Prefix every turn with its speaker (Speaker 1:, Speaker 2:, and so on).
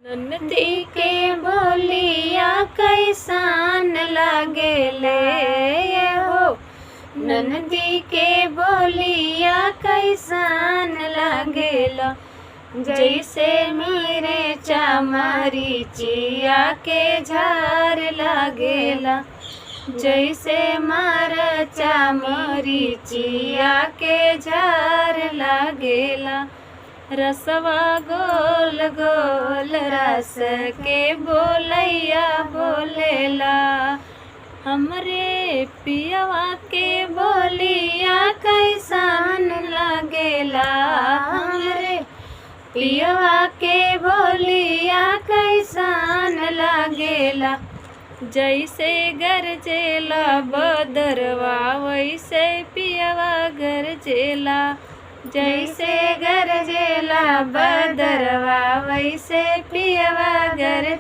Speaker 1: ननदी के बोलिया कैसन लागेले हो। ननदी के बोलिया कैसन लागेला, जैसे मेरे चामरी चिया के झार लागेला। जैसे मारा चामरी चिया के झार लागेला। रसवा गोल गोल रस के बोलैया बोलेला। हमरे पियवा के बोलिया कैसन लागेला। हमरे पियवा के बोलिया कैसन लागेला। जैसे गरजेला बदरवा वैसे पियवा गरजेला। जैसे गरजेला बदरवा वैसे पियवा गरजेला।